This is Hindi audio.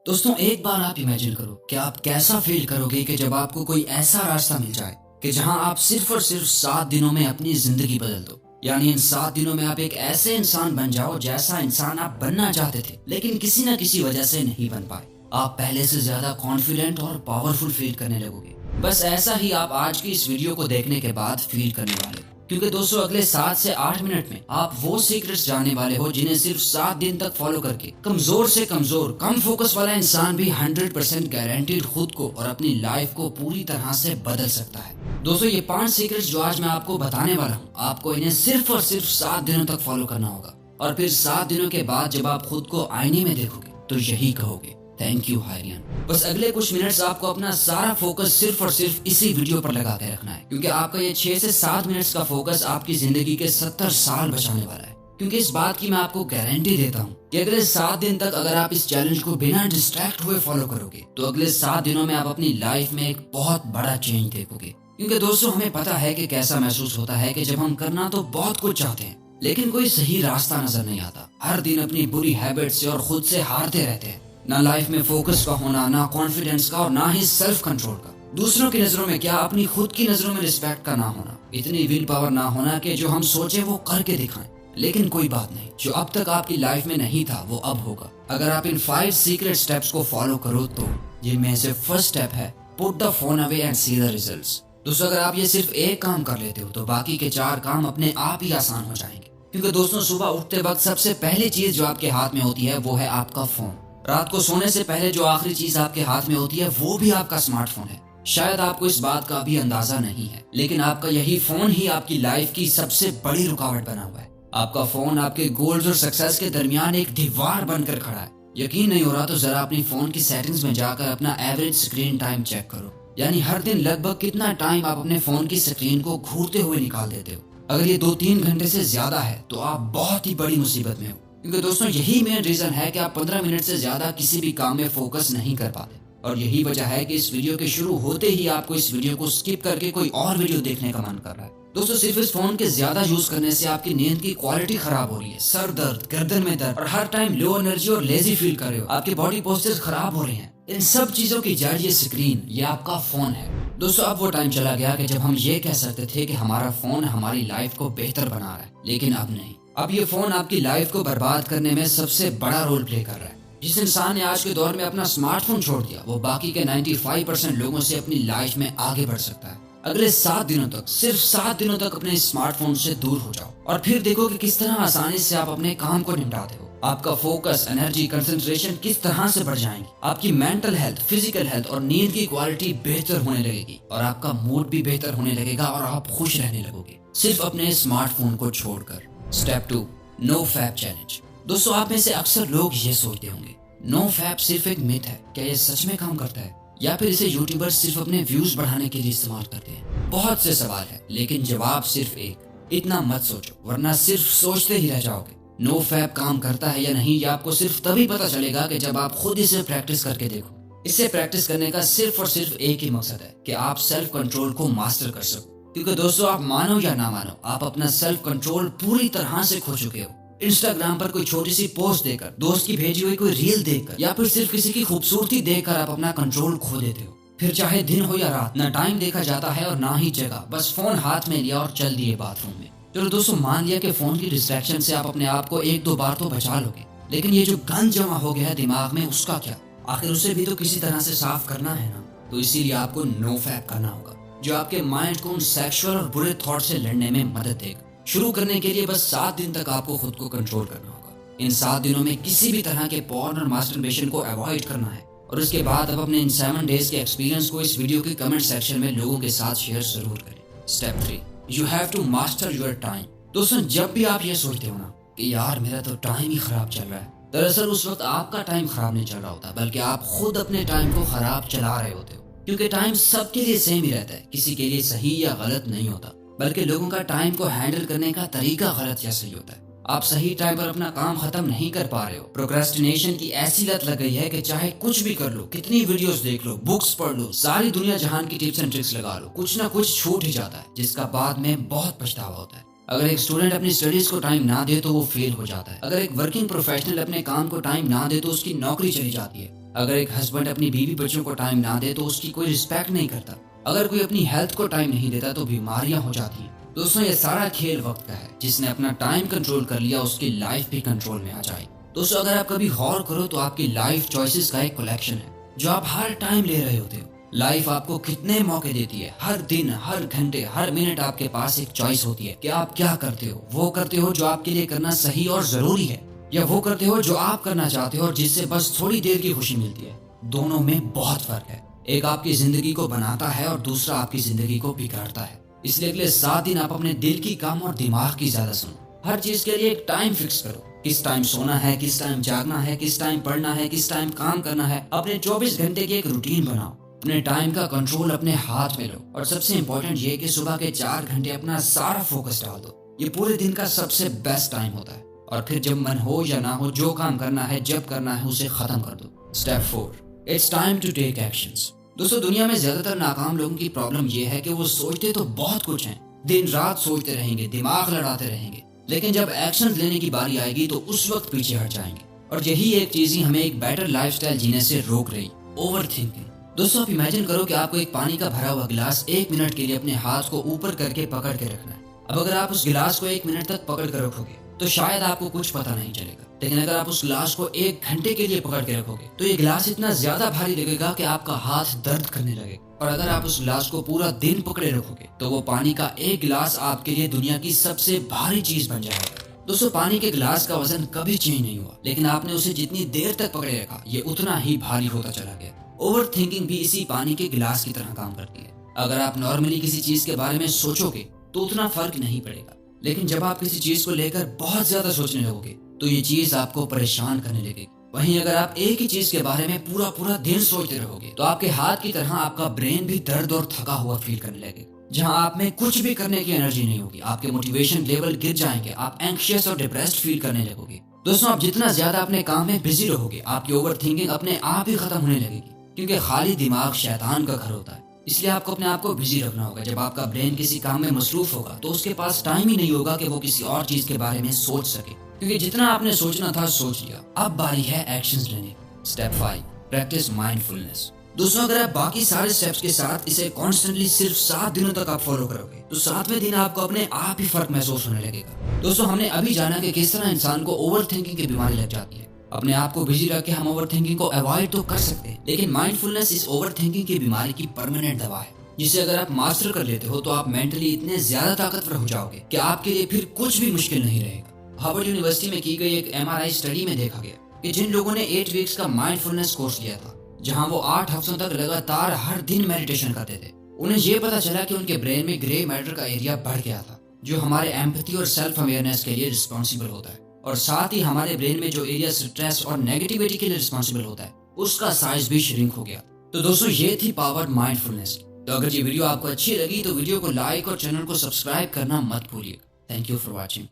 दोस्तों एक बार आप इमेजिन करो कि आप कैसा फील करोगे कि जब आपको कोई ऐसा रास्ता मिल जाए कि जहां आप सिर्फ और सिर्फ 7 दिनों में अपनी जिंदगी बदल दो। यानी इन 7 दिनों में आप एक ऐसे इंसान बन जाओ जैसा इंसान आप बनना चाहते थे लेकिन किसी न किसी वजह से नहीं बन पाए। आप पहले से ज्यादा कॉन्फिडेंट और पावरफुल फील करने लगोगे। बस ऐसा ही आप आज की इस वीडियो को देखने के बाद फील करने वाले हो, क्योंकि दोस्तों अगले 7 से 8 मिनट में आप वो सीक्रेट्स जानने वाले हो जिन्हें सिर्फ 7 दिन तक फॉलो करके कमजोर से कमजोर कम फोकस वाला इंसान भी 100% गारंटीड खुद को और अपनी लाइफ को पूरी तरह से बदल सकता है। दोस्तों ये 5 सीक्रेट्स जो आज मैं आपको बताने वाला हूँ, आपको इन्हें सिर्फ और सिर्फ 7 दिनों तक फॉलो करना होगा और फिर 7 दिनों के बाद जब आप खुद को आईने में देखोगे तो यही कहोगे, थैंक यू हारियन। बस अगले कुछ मिनट्स आपको अपना सारा फोकस सिर्फ और सिर्फ इसी वीडियो पर लगा के रखना है, क्योंकि आपका ये 6 से 7 मिनट्स का फोकस आपकी जिंदगी के 70 साल बचाने वाला है। क्योंकि इस बात की मैं आपको गारंटी देता हूँ कि अगले 7 दिन तक अगर आप इस चैलेंज को बिना डिस्ट्रैक्ट हुए फॉलो करोगे तो अगले 7 दिनों में आप अपनी लाइफ में एक बहुत बड़ा चेंज देखोगे। क्योंकि दोस्तों हमें पता है कि कैसा महसूस होता है कि जब हम करना तो बहुत कुछ चाहते हैं लेकिन कोई सही रास्ता नजर नहीं आता। हर दिन अपनी बुरी हैबिट से और खुद से हारते रहते हैं। ना लाइफ में फोकस का होना, ना कॉन्फिडेंस का और ना ही सेल्फ कंट्रोल का। दूसरों की नजरों में क्या, अपनी खुद की नजरों में रिस्पेक्ट का ना होना, इतनी विल पावर ना होना कि जो हम सोचे वो करके दिखाएं। लेकिन कोई बात नहीं, जो अब तक आपकी लाइफ में नहीं था वो अब होगा अगर आप इन 5 सीक्रेट स्टेप्स को फॉलो करो तो। जिनमें से फर्स्ट स्टेप है put the phone away and see the results. दोस्तों अगर आप ये सिर्फ एक काम कर लेते हो तो बाकी के 4 काम अपने आप ही आसान हो जाएंगे। क्योंकि दोस्तों सुबह उठते वक्त सबसे पहली चीज जो आपके हाथ में होती है वो है आपका फोन। रात को सोने से पहले जो आखिरी चीज आपके हाथ में होती है वो भी आपका स्मार्टफोन है। शायद आपको इस बात का अभी अंदाजा नहीं है लेकिन आपका यही फोन ही आपकी लाइफ की सबसे बड़ी रुकावट बना हुआ है। आपका फोन आपके गोल्स और सक्सेस के दरमियान एक दीवार बनकर खड़ा है। यकीन नहीं हो रहा तो जरा अपनी फोन की सेटिंग्स में जाकर अपना एवरेज स्क्रीन टाइम चेक करो। यानी हर दिन लगभग कितना टाइम आप अपने फोन की स्क्रीन को घूरते हुए निकाल देते हो। अगर ये 2-3 घंटे से ज्यादा है तो आप बहुत ही बड़ी मुसीबत में हो। क्योंकि दोस्तों यही मेन रीजन है कि आप 15 मिनट से ज्यादा किसी भी काम में फोकस नहीं कर पाते। और यही वजह है कि इस वीडियो के शुरू होते ही आपको इस वीडियो को स्किप करके कोई और वीडियो देखने का मन कर रहा है। दोस्तों सिर्फ इस फोन के ज्यादा यूज करने से आपकी नींद की क्वालिटी खराब हो रही है, सर दर्द, गर्दन में दर्द और हर टाइम लो एनर्जी और लेजी फील कर रहे हो। आपके बॉडी पोस्चर्स खराब हो रहे हैं। इन सब चीजों की जड़ ये स्क्रीन, ये आपका फोन है। दोस्तों अब वो टाइम चला गया कि जब हम ये कह सकते थे कि हमारा फोन हमारी लाइफ को बेहतर बना रहा है, लेकिन अब नहीं। अब ये फोन आपकी लाइफ को बर्बाद करने में सबसे बड़ा रोल प्ले कर रहा है। जिस इंसान ने आज के दौर में अपना स्मार्टफोन छोड़ दिया वो बाकी के 95% लोगों से अपनी लाइफ में आगे बढ़ सकता है। अगले 7 दिनों तक, सिर्फ 7 दिनों तक अपने स्मार्टफोन से दूर हो जाओ और फिर देखो कि किस तरह आसानी से आप अपने काम को निपटाते हो। आपका फोकस, एनर्जी, कंसंट्रेशन किस तरह से बढ़ जाएंगी। आपकी मेंटल हेल्थ, फिजिकल हेल्थ और नींद की क्वालिटी बेहतर होने लगेगी और आपका मूड भी बेहतर होने लगेगा और आप खुश रहने लगोगे सिर्फ अपने स्मार्टफोन को छोड़कर। Step 2, no fap challenge. दोस्तों आप में से अक्सर लोग ये सोचते होंगे नो फैप सिर्फ एक मिथ है, क्या ये सच में काम करता है या फिर इसे यूट्यूबर्स सिर्फ अपने व्यूज बढ़ाने के लिए इस्तेमाल करते हैं। बहुत से सवाल है लेकिन जवाब सिर्फ एक, इतना मत सोचो वरना सिर्फ सोचते ही रह जाओगे। नो फैप काम करता है या नहीं ये आपको सिर्फ तभी पता चलेगा कि जब आप खुद इसे प्रैक्टिस करके देखो। इसे प्रैक्टिस करने का सिर्फ और सिर्फ एक ही मकसद है कि आप सेल्फ कंट्रोल को मास्टर कर सको। क्योंकि दोस्तों आप मानो या ना मानो आप अपना सेल्फ कंट्रोल पूरी तरह से खो चुके हो। इंस्टाग्राम पर कोई छोटी सी पोस्ट देकर, दोस्त की भेजी हुई कोई रील देखकर या फिर सिर्फ किसी की खूबसूरती देखकर आप अपना कंट्रोल खो देते हो। फिर चाहे दिन हो या रात, ना टाइम देखा जाता है और ना ही जगह, बस फोन हाथ में लिया और चल दिए बाथरूम में। चलो दोस्तों मान लिया कि फोन की डिस्ट्रैक्शन से आप अपने आप को 1-2 बार तो बचा लोगे, लेकिन ये जो गंद जमा हो गया है दिमाग में उसका क्या? आखिर उसे भी तो किसी तरह से साफ करना है ना। तो इसीलिए आपको नो फैप करना होगा जो आपके माइंड को उन सेक्सुअल और बुरे थॉट से लड़ने में मदद देगा। शुरू करने के लिए बस 7 दिन तक आपको खुद को कंट्रोल करना होगा। इन 7 दिनों में किसी भी तरह के पॉर्न और मास्टरबेशन को अवॉइड करना है और उसके बाद अब अपने इन 7 डेज के एक्सपीरियंस को इस वीडियो के कमेंट सेक्शन में लोगों के साथ शेयर जरूर करें। Step 3, you have to master your time. दोस्तों जब भी आप ये सोचते हो ना कि यार मेरा तो टाइम ही खराब चल रहा है, दरअसल उस वक्त आपका टाइम खराब नहीं चल रहा होता बल्कि आप खुद अपने टाइम को खराब चला रहे होते हो। क्योंकि टाइम सबके लिए सेम ही रहता है, किसी के लिए सही या गलत नहीं होता, बल्कि लोगों का टाइम को हैंडल करने का तरीका गलत या सही होता है। आप सही टाइम पर अपना काम खत्म नहीं कर पा रहे हो। प्रोक्रेस्टिनेशन की ऐसी लत लग गई है कि चाहे कुछ भी कर लो, कितनी वीडियोस देख लो, बुक्स पढ़ लो, सारी दुनिया जहान की टिप्स एंड ट्रिक्स लगा लो, कुछ ना कुछ छूट ही जाता है जिसका बाद में बहुत पछतावा होता है। अगर एक स्टूडेंट अपनी स्टडीज को टाइम ना दे तो वो फेल हो जाता है। अगर एक वर्किंग प्रोफेशनल अपने काम को टाइम ना दे तो उसकी नौकरी चली जाती है। अगर एक हस्बैंड अपनी बीवी बच्चों को टाइम ना दे तो उसकी कोई रिस्पेक्ट नहीं करता। अगर कोई अपनी हेल्थ को टाइम नहीं देता तो बीमारियां हो जाती हैं। दोस्तों, ये सारा खेल वक्त का है। जिसने अपना टाइम कंट्रोल कर लिया उसकी लाइफ भी कंट्रोल में आ जाए। दोस्तों, अगर आप कभी गौर करो तो आपकी लाइफ चॉइसेस का एक कलेक्शन है जो आप हर टाइम ले रहे होते हो। लाइफ आपको कितने मौके देती है। हर दिन, हर घंटे, हर मिनट आपके पास एक चॉइस होती है कि आप क्या करते हो। वो करते हो जो आपके लिए करना सही और जरूरी है, या वो करते हो जो आप करना चाहते हो और जिससे बस थोड़ी देर की खुशी मिलती है। दोनों में बहुत फर्क है। एक आपकी जिंदगी को बनाता है और दूसरा आपकी जिंदगी को बिगाड़ता है। इसलिए अगले 7 दिन आप अपने दिल की काम और दिमाग की ज्यादा सुनो। हर चीज के लिए एक टाइम फिक्स करो। किस टाइम सोना है, किस टाइम जागना है, किस टाइम पढ़ना है, किस टाइम काम करना है। अपने 24 घंटे की एक रूटीन बनाओ। अपने टाइम का कंट्रोल अपने हाथ में लो। और सबसे इम्पोर्टेंट ये कि सुबह के 4 घंटे अपना सारा फोकस डाल दो। ये पूरे दिन का सबसे बेस्ट टाइम होता है। और फिर जब मन हो या ना हो, जो काम करना है जब करना है उसे खत्म कर दो। Step 4, it's time to take actions. दोस्तों, दुनिया में ज्यादातर नाकाम लोगों की प्रॉब्लम ये है कि वो सोचते तो बहुत कुछ है, दिन रात सोचते रहेंगे, दिमाग लड़ाते रहेंगे, लेकिन जब एक्शन लेने की बारी आएगी तो उस वक्त पीछे हट जाएंगे। और यही एक चीज ही हमें एक बेटर लाइफस्टाइल जीने से रोक रही, ओवर थिंकिंग। दोस्तों, आप इमेजिन करो कि आपको एक पानी का भरा हुआ गिलास 1 मिनट के लिए अपने हाथ को ऊपर करके पकड़ के रखना है। अब अगर आप उस गिलास को 1 मिनट तक पकड़ कर रखोगे तो शायद आपको कुछ पता नहीं चलेगा, लेकिन अगर आप उस गिलास को 1 घंटे के लिए पकड़ के रखोगे तो ये गिलास इतना ज्यादा भारी लगेगा कि आपका हाथ दर्द करने लगेगा। और अगर आप उस गिलास को पूरा दिन पकड़े रखोगे तो वो पानी का एक गिलास आपके लिए दुनिया की सबसे भारी चीज बन जाएगा। दोस्तों, पानी के गिलास का वजन कभी चेंज नहीं हुआ, लेकिन आपने उसे जितनी देर तक पकड़े रखा ये उतना ही भारी होता चला गया। ओवर थिंकिंग भी इसी पानी के गिलास की तरह काम करती है। अगर आप नॉर्मली किसी चीज के बारे में सोचोगे तो उतना फर्क नहीं पड़ेगा, लेकिन जब आप किसी चीज को लेकर बहुत ज्यादा सोचने लगोगे तो ये चीज आपको परेशान करने लगेगी। वहीं अगर आप एक ही चीज के बारे में पूरा पूरा दिन सोचते रहोगे तो आपके हाथ की तरह आपका ब्रेन भी दर्द और थका हुआ फील करने लगेगा, जहां आप में कुछ भी करने की एनर्जी नहीं होगी। आपके मोटिवेशन लेवल गिर जाएंगे, आप एंग्शियस और डिप्रेस्ड फील करने लगोगे। दोस्तों, आप जितना ज्यादा अपने काम में बिजी रहोगे आपकी ओवर थिंकिंग अपने आप ही खत्म होने लगेगी, क्योंकि खाली दिमाग शैतान का घर होता है। इसलिए आपको अपने आप को बिजी रखना होगा। जब आपका ब्रेन किसी काम में मसरूफ होगा तो उसके पास टाइम ही नहीं होगा कि वो किसी और चीज के बारे में सोच सके, क्योंकि जितना आपने सोचना था सोच लिया। अब बारी है एक्शंस लेने की। Step 5, practice mindfulness. दोस्तों, अगर आप बाकी सारे स्टेप्स के साथ इसे कॉन्स्टेंटली सिर्फ 7 दिनों तक आप फॉलो करोगे तो 7वें दिन आपको अपने आप ही फर्क महसूस होने लगेगा। दोस्तों, हमने अभी जाना कि किस तरह इंसान को ओवर थिंकिंग की बीमारी लग जाती है। अपने आप को बिजी रख के हम ओवर थिंकिंग को अवॉइड तो कर सकते हैं, लेकिन माइंडफुलनेस इस ओवर थिंकिंग की बीमारी की परमानेंट दवा है, जिसे अगर आप मास्टर कर लेते हो तो आप मेंटली इतने ज्यादा ताकतवर हो जाओगे कि आपके लिए फिर कुछ भी मुश्किल नहीं रहेगा। हार्वर्ड यूनिवर्सिटी में की गई एक MRI स्टडी में देखा गया कि जिन लोगों ने 8 वीक्स का माइंडफुलनेस कोर्स लिया था, जहां वो 8 हफ्तों तक लगातार हर दिन मेडिटेशन करते थे, उन्हें ये पता चला कि उनके ब्रेन में ग्रे मैटर का एरिया बढ़ गया था, जो हमारे एम्पैथी और सेल्फ अवेयरनेस के लिए रिस्पॉन्सिबल होता है। और साथ ही हमारे ब्रेन में जो एरिया स्ट्रेस और नेगेटिविटी के लिए रिस्पॉन्सिबल होता है उसका साइज भी श्रिंक हो गया। तो दोस्तों, ये थी पावर माइंडफुलनेस। तो अगर ये वीडियो आपको अच्छी लगी तो वीडियो को लाइक और चैनल को सब्सक्राइब करना मत भूलिएगा। Thank you for watching.